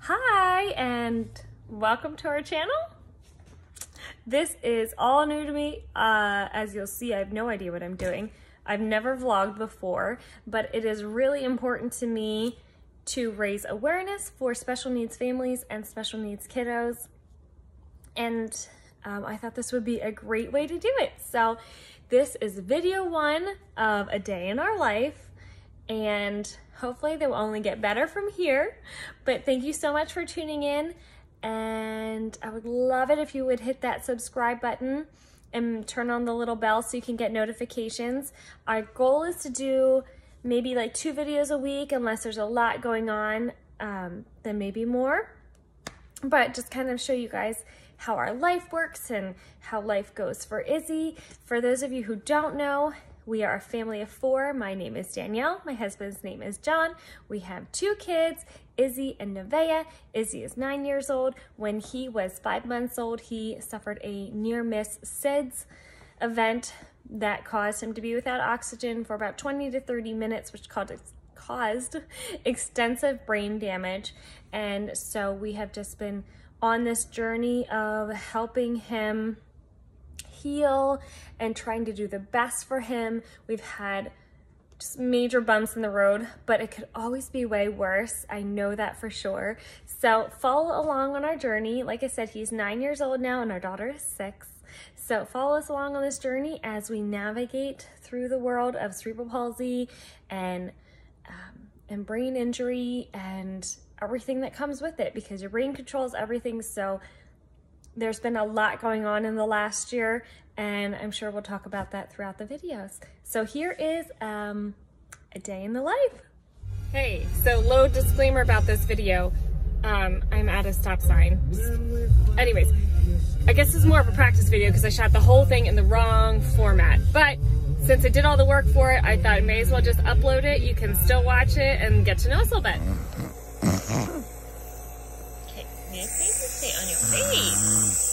Hi, and welcome to our channel. This is all new to me. As you'll see, I have no idea what I'm doing. I've never vlogged before, but it is really important to me to raise awareness for special needs families and special needs kiddos. And I thought this would be a great way to do it. So this is video one of a day in our life, and hopefully they will only get better from here. But thank you so much for tuning in, and I would love it if you would hit that subscribe button and turn on the little bell so you can get notifications. Our goal is to do maybe like 2 videos a week, unless there's a lot going on, then maybe more. But just kind of show you guys how our life works and how life goes for Izzy. For those of you who don't know, we are a family of 4. My name is Danielle. My husband's name is John. We have 2 kids, Izzy and Nevaeh. Izzy is 9 years old. When he was 5 months old, he suffered a near-miss SIDS event that caused him to be without oxygen for about 20 to 30 minutes, which caused extensive brain damage. And so we have just been on this journey of helping him heal and trying to do the best for him. We've had just major bumps in the road, but it could always be way worse. I know that for sure. So follow along on our journey. Like I said, he's 9 years old now and our daughter is 6. So follow us along on this journey as we navigate through the world of cerebral palsy and brain injury and everything that comes with it, because your brain controls everything. So there's been a lot going on in the last year, and I'm sure we'll talk about that throughout the videos. So here is a day in the life. Hey, so low disclaimer about this video. I'm at a stop sign. Anyways, I guess this is more of a practice video because I shot the whole thing in the wrong format. But since I did all the work for it, I thought I may as well just upload it. You can still watch it and get to know us a little bit. Okay, nice, stay on your face.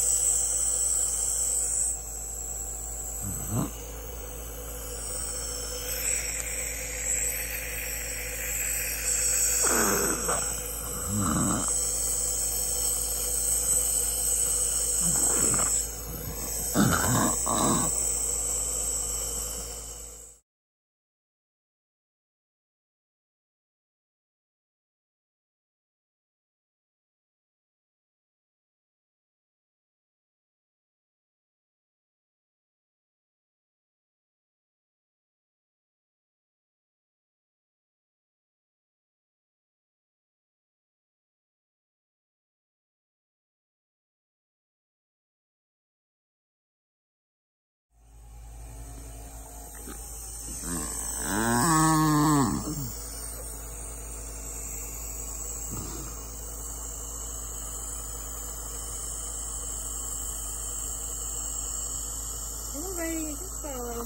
Everybody, you can follow.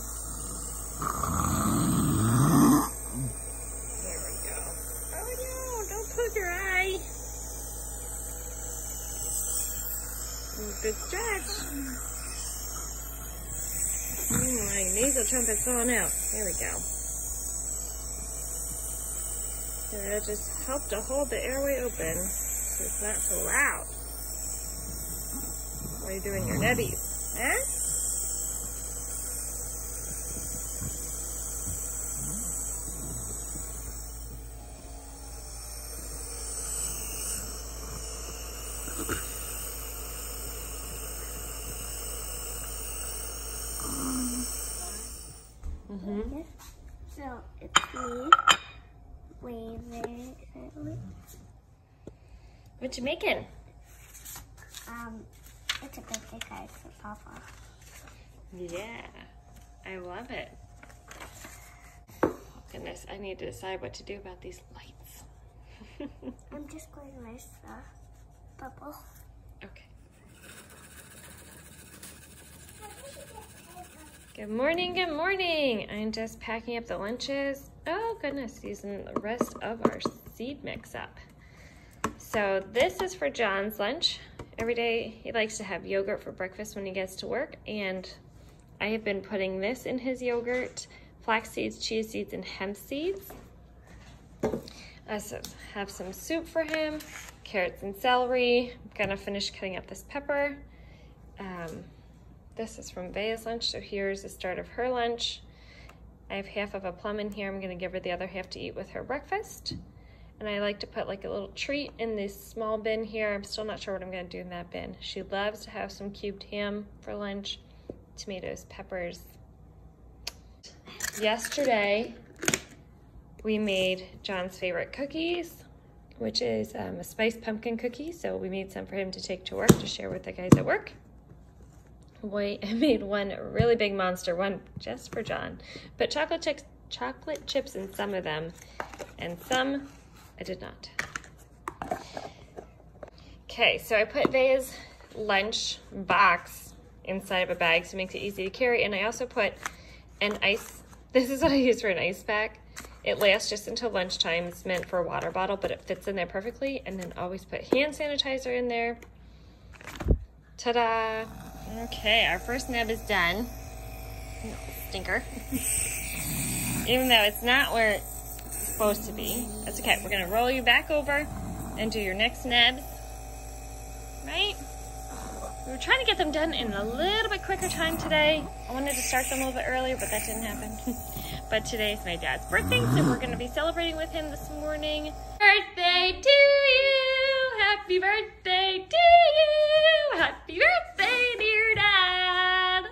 There we go. Oh no, don't poke your eye. Good stretch. My nasal trumpet's falling out. There we go. And that just helped to hold the airway open so it's not so loud while you're doing your nebbies. Huh? So it's me waving. What you making? It's a birthday card for Papa. Yeah, I love it. Oh, goodness, I need to decide what to do about these lights. I'm just going to erase the bubble. Okay. Good morning, good morning. I'm just packing up the lunches. Oh goodness, using the rest of our seed mix up. So this is for John's lunch. Every day he likes to have yogurt for breakfast when he gets to work, and I have been putting this in his yogurt, flax seeds, chia seeds, and hemp seeds. I have some soup for him, carrots and celery. I'm gonna finish cutting up this pepper. This is from Vea's lunch, so here's the start of her lunch. I have half of a plum in here. I'm gonna give her the other half to eat with her breakfast. And I like to put like a little treat in this small bin here. I'm still not sure what I'm gonna do in that bin. She loves to have some cubed ham for lunch, tomatoes, peppers. Yesterday, we made John's favorite cookies, which is a spiced pumpkin cookie. So we made some for him to take to work to share with the guys at work. I made one really big monster, one just for John. Put chocolate chips in some of them, and some I did not. Okay, so I put Vea's lunch box inside of a bag so it makes it easy to carry, and I also put an ice, this is what I use for an ice pack. It lasts just until lunchtime. It's meant for a water bottle, but it fits in there perfectly. And then always put hand sanitizer in there. Ta-da! Okay, our first neb is done. Stinker. Even though it's not where it's supposed to be. That's okay. We're gonna roll you back over and do your next nebs. Right? We were trying to get them done in a little bit quicker time today. I wanted to start them a little bit earlier, but that didn't happen. But today's my dad's birthday, so we're gonna be celebrating with him this morning. Birthday to you! Happy birthday to you! Happy birthday, dear Dad!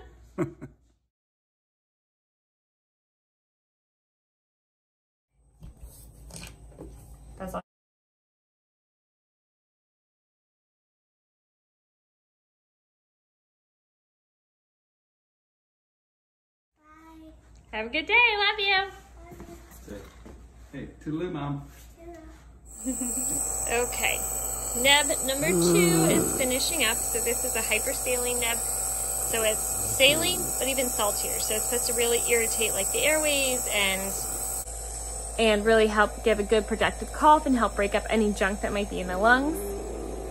That's all. Bye. Have a good day. Love you. Hey, toodaloo, Mom. Okay. Neb number 2 is finishing up. So this is a hypersaline neb. So it's saline, but even saltier. So it's supposed to really irritate like the airways and really help give a good productive cough and help break up any junk that might be in the lungs.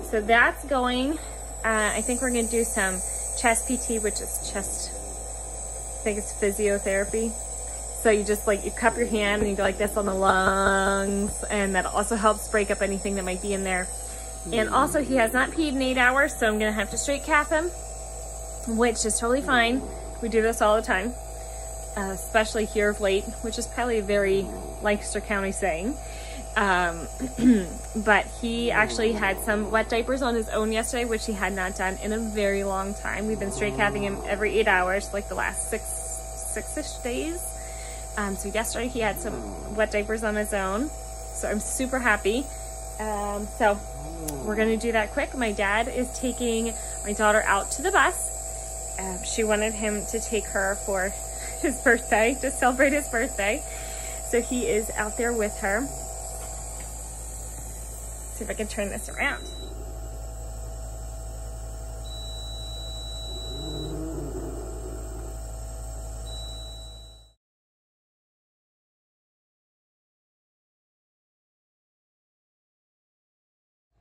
So that's going. I think we're going to do some chest PT, which is chest, I think it's physiotherapy. So you just like, you cup your hand and you go like this on the lungs, and that also helps break up anything that might be in there. And also he has not peed in 8 hours, so I'm gonna have to straight calf him, which is totally fine. We do this all the time, especially here of late, which is probably a very Lancaster County saying. But he actually had some wet diapers on his own yesterday, which he had not done in a very long time. We've been straight calving him every 8 hours, like the last six-ish days. So yesterday he had some wet diapers on his own, so I'm super happy. So we're gonna do that quick. My dad is taking my daughter out to the bus. She wanted him to take her for his birthday, to celebrate his birthday. So he is out there with her. See if I can turn this around.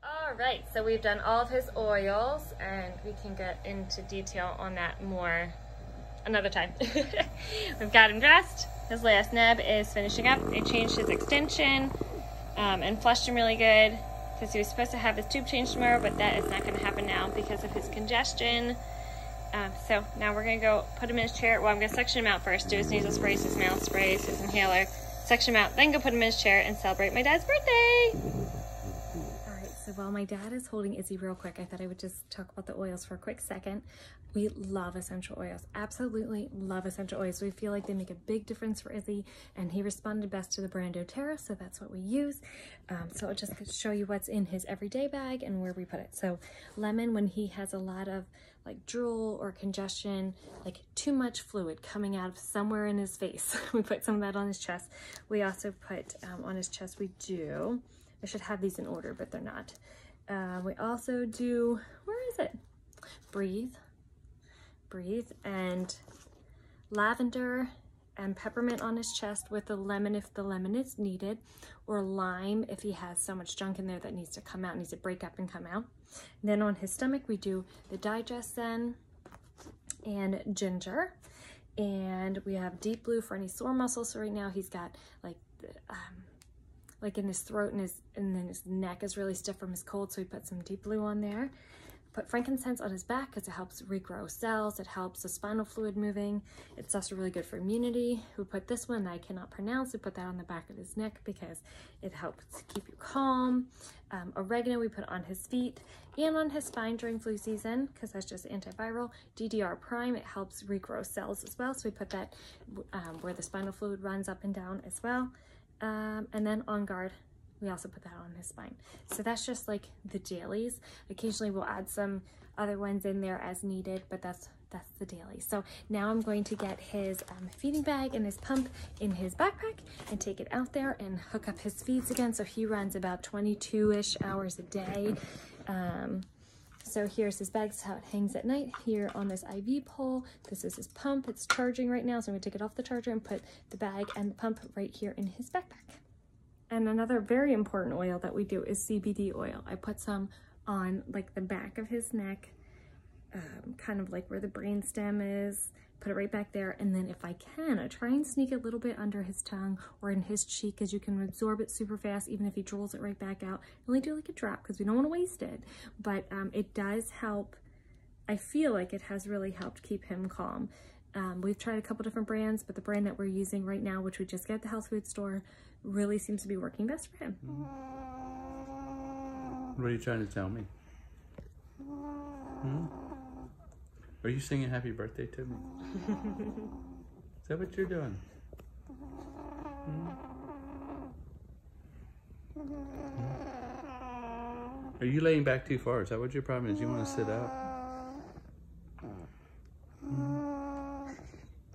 All right, so we've done all of his oils, and we can get into detail on that more another time. We've got him dressed. His last neb is finishing up. I changed his extension and flushed him really good because he was supposed to have his tube changed tomorrow, but that is not going to happen now because of his congestion. So now we're going to go put him in his chair. Well, I'm going to suction him out first, do his nasal sprays, his mouth sprays, his inhaler, suction him out, then go put him in his chair and celebrate my dad's birthday. So while my dad is holding Izzy real quick, I thought I would just talk about the oils for a quick second. We love essential oils, absolutely love essential oils. We feel like they make a big difference for Izzy, and he responded best to the brand doTERRA, so that's what we use. So I'll just show you what's in his everyday bag and where we put it. So lemon, when he has a lot of like drool or congestion, like too much fluid coming out of somewhere in his face, we put some of that on his chest. We also put on his chest, I should have these in order, but they're not. We also do, where is it? Breathe, and lavender and peppermint on his chest with the lemon if the lemon is needed, or lime if he has so much junk in there that needs to come out, needs to break up and come out. And then on his stomach, we do the Digest Zen and ginger. And we have Deep Blue for any sore muscles. So right now he's got like like in his throat, and then his neck is really stiff from his cold, so we put some deep blue on there. Put frankincense on his back because it helps regrow cells. It helps the spinal fluid moving. It's also really good for immunity. We put this one that I cannot pronounce. We put that on the back of his neck because it helps keep you calm. Oregano we put on his feet and on his spine during flu season because that's just antiviral. DDR prime, it helps regrow cells as well. So we put that where the spinal fluid runs up and down as well. And then On Guard, we also put that on his spine. So that's just like the dailies. Occasionally we'll add some other ones in there as needed, but that's the daily. So now I'm going to get his feeding bag and his pump in his backpack and take it out there and hook up his feeds again. So he runs about 22-ish hours a day. So here's his bag, this is how it hangs at night here on this IV pole. This is his pump, it's charging right now. So I'm gonna take it off the charger and put the bag and the pump right here in his backpack. And another very important oil that we do is CBD oil. I put some on like the back of his neck, kind of like where the brainstem is, put it right back there. And then if I can, I try and sneak a little bit under his tongue or in his cheek because you can absorb it super fast, even if he drools it right back out. I only do like a drop because we don't want to waste it. But it does help. I feel like it has really helped keep him calm. We've tried a couple different brands, but the brand that we're using right now, which we just get at the health food store, really seems to be working best for him. What are you trying to tell me? Are you singing happy birthday to me? Is that what you're doing? Are you laying back too far? Is that what your problem is? You want to sit up?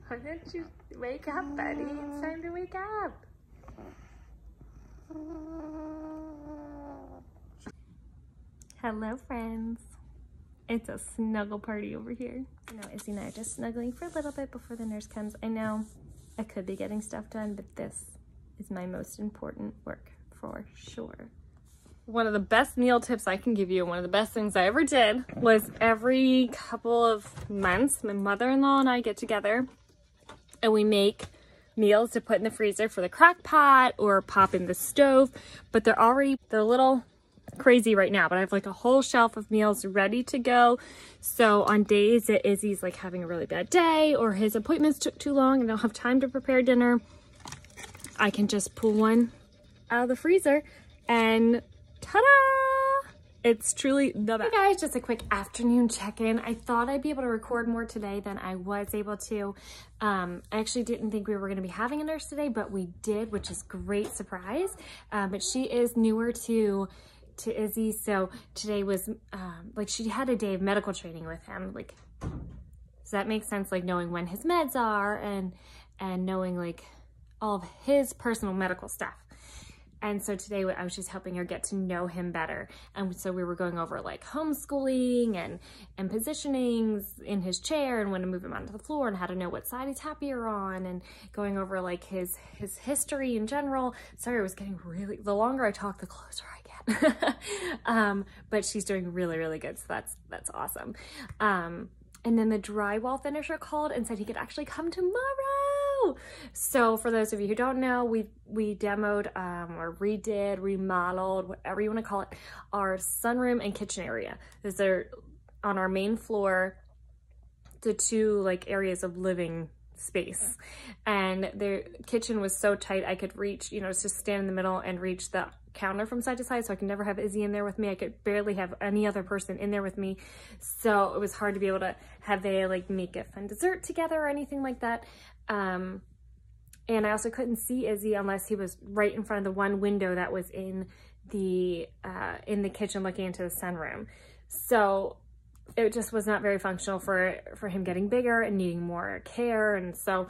Why don't you wake up, buddy? It's time to wake up. Hello, friends. It's a snuggle party over here. Izzy and I are just snuggling for a little bit before the nurse comes. I know I could be getting stuff done, but this is my most important work for sure. One of the best meal tips I can give you, one of the best things I ever did, was every couple of months, my mother-in-law and I get together and we make meals to put in the freezer for the crock pot or pop in the stove, but they're a little crazy right now, but I have like a whole shelf of meals ready to go. So on days that Izzy's like having a really bad day or his appointments took too long and I don't have time to prepare dinner, I can just pull one out of the freezer and ta-da! It's truly the best. Hey guys, just a quick afternoon check-in. I thought I'd be able to record more today than I was able to. I actually didn't think we were going to be having a nurse today, but we did, which is great surprise. But she is newer to Izzy, so today was like she had a day of medical training with him. Like, does that make sense? Like knowing when his meds are and knowing like all of his personal medical stuff. And so today I was just helping her get to know him better. And so we were going over like homeschooling and positionings in his chair and when to move him onto the floor and how to know what side he's happier on and going over like his history in general. Sorry, I was getting really, the longer I talk, the closer I get. But she's doing really, really good. So that's awesome. And then the drywall finisher called and said he could actually come tomorrow. So for those of you who don't know, we demoed or redid, remodeled, whatever you want to call it, our sunroom and kitchen area. Those are on our main floor, the two like areas of living space. And the kitchen was so tight I could reach, just stand in the middle and reach the counter from side to side, so I could never have Izzy in there with me. I could barely have any other person in there with me, so it was hard to be able to have they like make a fun dessert together or anything like that. And I also couldn't see Izzy unless he was right in front of the one window that was in the kitchen looking into the sunroom. So it just was not very functional for him getting bigger and needing more care. And so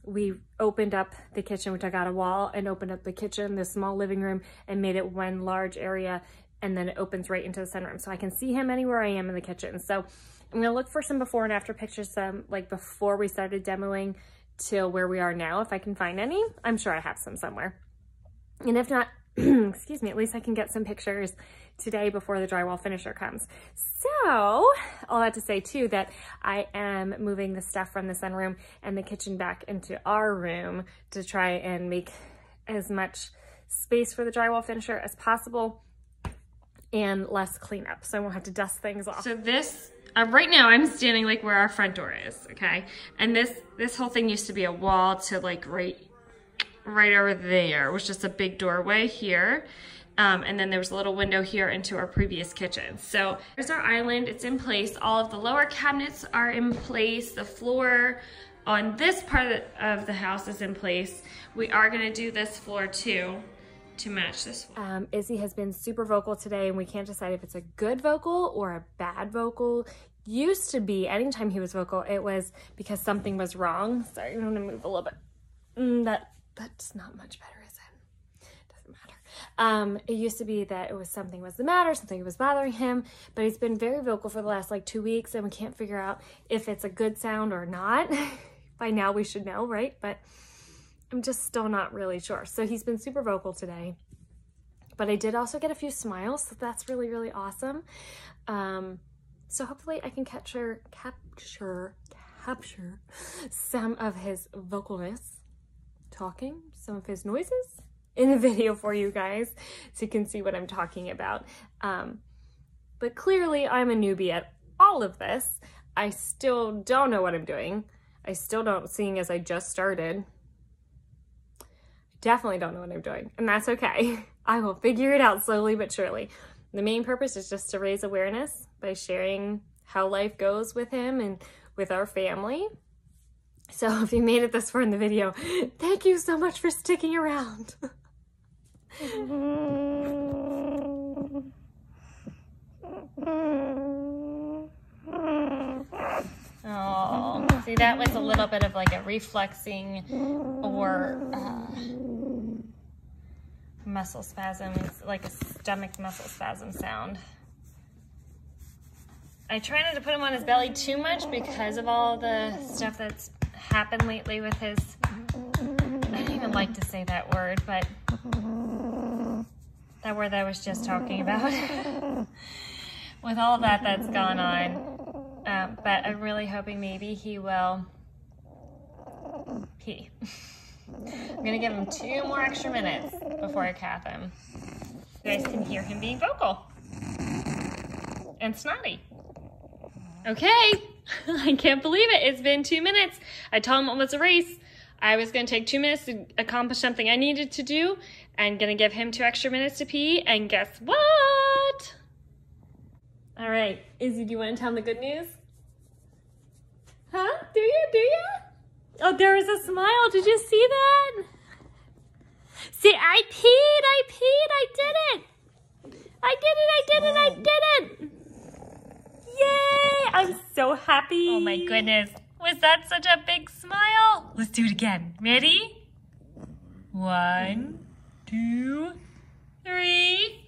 we opened up the kitchen. We took out a wall and opened up the kitchen, the small living room, and made it one large area, and then it opens right into the sunroom. So I can see him anywhere I am in the kitchen. So I'm gonna look for some before and after pictures, like before we started demoing till where we are now, if I can find any. I'm sure I have some somewhere. And if not, excuse me, at least I can get some pictures today before the drywall finisher comes. So all that to say too, that I am moving the stuff from the sunroom and the kitchen back into our room to try and make as much space for the drywall finisher as possible and less cleanup, so I won't have to dust things off. So this, right now I'm standing like where our front door is, okay? And this whole thing used to be a wall to like right over there. It was just a big doorway here. And then there was a little window here into our previous kitchen. So there's our island, it's in place. All of the lower cabinets are in place. The floor on this part of the house is in place. We are gonna do this floor too to match this one. Izzy has been super vocal today and we can't decide if it's a good vocal or a bad vocal. Used to be, anytime he was vocal, it was because something was wrong. Sorry, I'm gonna move a little bit. That's not much better, is it? Doesn't matter. It used to be that it was something was the matter, something was bothering him, but he's been very vocal for the last like 2 weeks and we can't figure out if it's a good sound or not. By now we should know, right? But I'm just still not really sure. So he's been super vocal today, but I did also get a few smiles, so that's really, really awesome. So hopefully I can capture some of his vocalness, talking, some of his noises in a video for you guys so you can see what I'm talking about. But clearly I'm a newbie at all of this. I still don't know what I'm doing. I still don't, seeing as I just started. Definitely don't know what I'm doing, and that's okay. I will figure it out slowly but surely. The main purpose is just to raise awareness by sharing how life goes with him and with our family. So if you made it this far in the video, thank you so much for sticking around. Oh, see, that was a little bit of like a reflexing or muscle spasm. It's like a stomach muscle spasm sound. I try not to put him on his belly too much because of all the stuff that's happened lately with his, I don't even like to say that word, but that word that I was just talking about. With all that that's gone on. But I'm really hoping maybe he will pee. I'm gonna give him 2 more extra minutes before I cap him. You guys can hear him being vocal and snotty. Okay, I can't believe it. It's been 2 minutes. I told him it was a race. I was gonna take 2 minutes to accomplish something I needed to do and gonna give him 2 extra minutes to pee, and guess what? All right, Izzy, do you want to tell him the good news? Huh? Do you? Oh, there was a smile. Did you see that? See, I peed, I did it. I did it. Yay, I'm so happy. Oh my goodness. Was that such a big smile? Let's do it again. Ready? 1, 2, 3.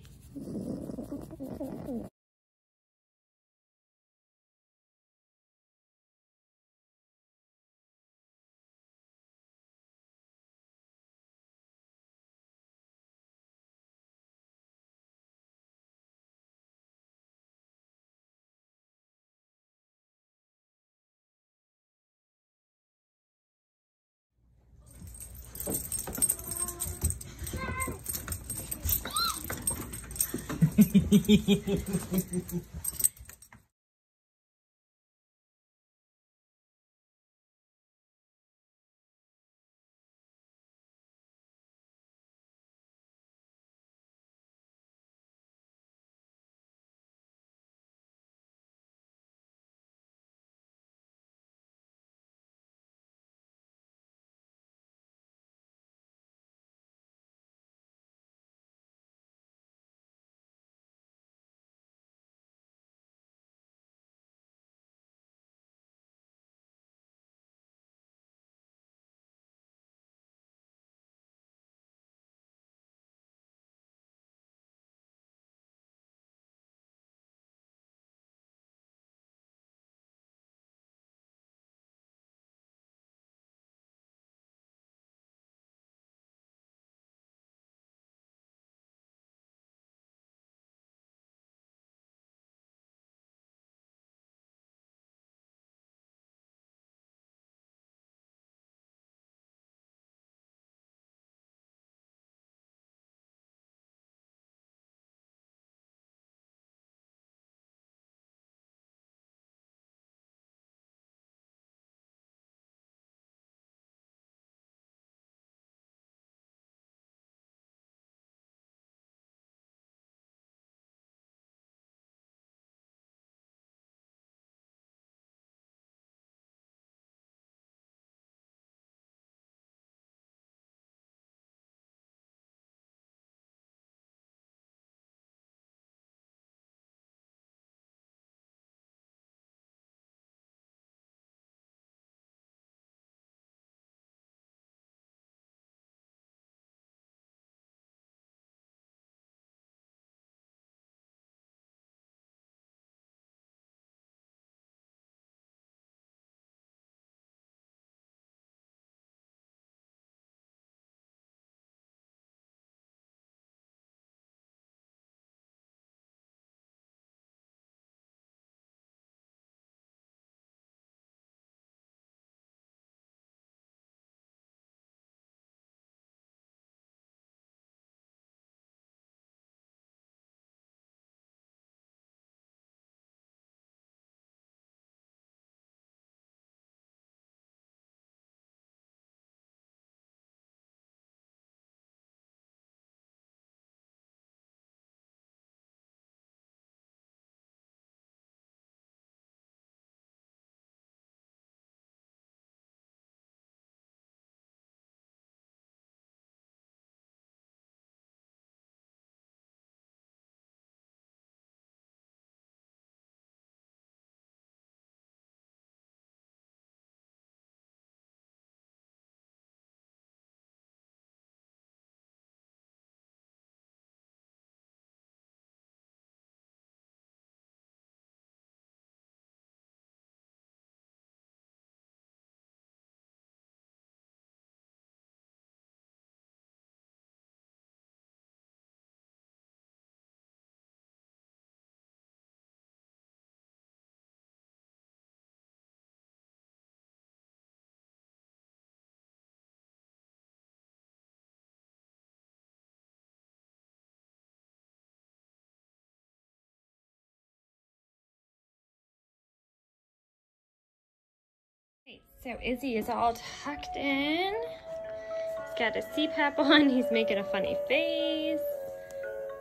So Izzy is all tucked in. He's got his CPAP on. He's making a funny face.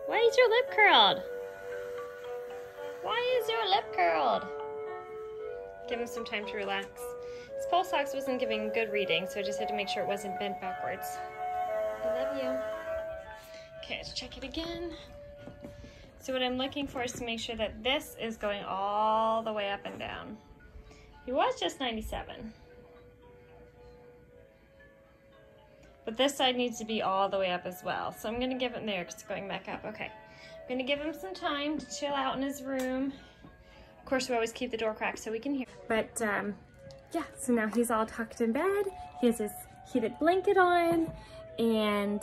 Why is your lip curled? Why is your lip curled? Give him some time to relax. His pulse ox wasn't giving good reading, so I just had to make sure it wasn't bent backwards. I love you. Okay, let's check it again. So what I'm looking for is to make sure that this is going all the way up and down. He was just 97. But this side needs to be all the way up as well. So I'm gonna give him there because it's going back up. Okay, I'm gonna give him some time to chill out in his room. Of course, we always keep the door cracked so we can hear. But yeah, so now he's all tucked in bed. He has his heated blanket on. And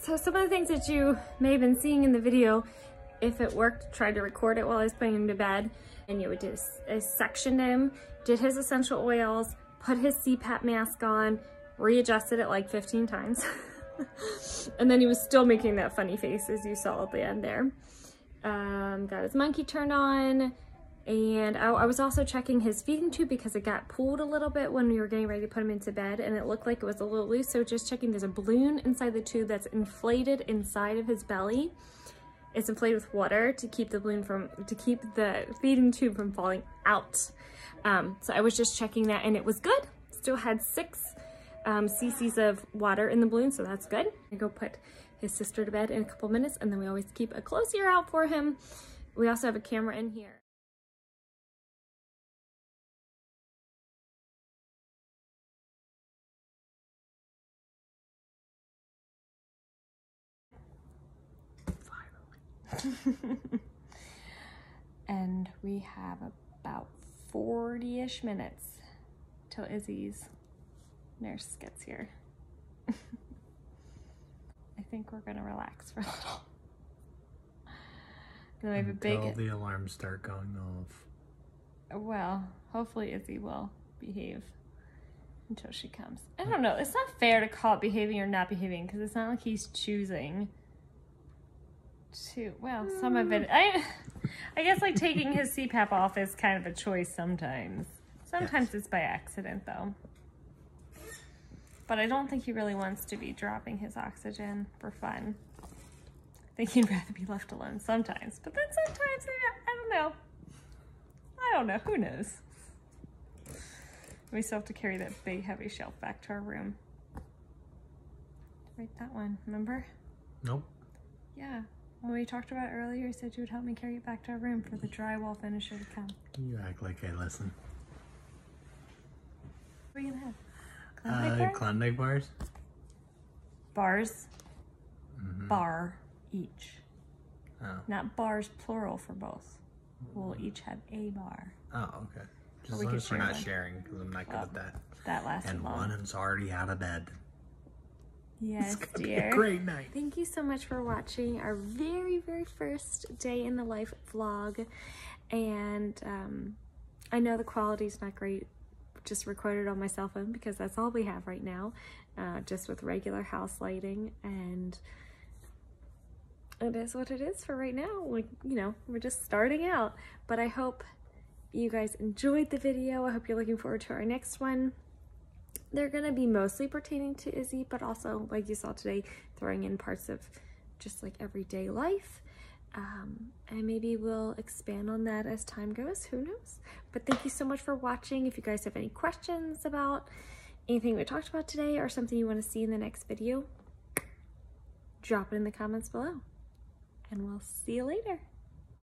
so some of the things that you may have been seeing in the video, if it worked, tried to record it while I was putting him to bed. And you would do is section him, did his essential oils, put his CPAP mask on, readjusted it like 15 times. And then he was still making that funny face as you saw at the end there. Got his monkey turned on. And I was also checking his feeding tube because it got pulled a little bit when we were getting ready to put him into bed and it looked like it was a little loose. So just checking, there's a balloon inside the tube that's inflated inside of his belly. It's inflated with water to keep the feeding tube from falling out. So I was just checking that and it was good. Still had 6 cc's of water in the balloon, so that's good. I go put his sister to bed in a couple minutes and then we always keep a close ear out for him. We also have a camera in here. And we have about 40-ish minutes till Izzy's nurse gets here. I think we're gonna relax for a little. Then we have a big... Until the alarms start going off. Well, hopefully Izzy will behave until she comes. I don't know, it's not fair to call it behaving or not behaving because it's not like he's choosing to, well, some of it, I guess like taking his CPAP off is kind of a choice sometimes. Sometimes yes. It's by accident though. But I don't think he really wants to be dropping his oxygen for fun. I think he'd rather be left alone sometimes. But then sometimes, I don't know, who knows? We still have to carry that big heavy shelf back to our room. Right, that one, remember? Nope. Yeah. When we talked about it earlier, you said you would help me carry it back to our room for the drywall finisher to come. You act like I listen. What are you gonna have? Klondike bars. Bars? Mm-hmm. Bar each. Oh. Not bars plural for both. We'll each have a bar. Oh, okay. Just we as long could as we're share not one. sharing, because I'm not good at that. That lasted and long. one is already out of bed. Yes, it's gonna dear. Be a great night. Thank you so much for watching our very, very first day in the life vlog. And I know the quality's not great. Just recorded on my cell phone because that's all we have right now, just with regular house lighting. And it is what it is for right now. Like, you know, we're just starting out. But I hope you guys enjoyed the video. I hope you're looking forward to our next one. They're gonna be mostly pertaining to Izzy, but also, like you saw today, throwing in parts of just like everyday life. And maybe we'll expand on that as time goes, who knows? But thank you so much for watching. If you guys have any questions about anything we talked about today or something you want to see in the next video, drop it in the comments below. And we'll see you later.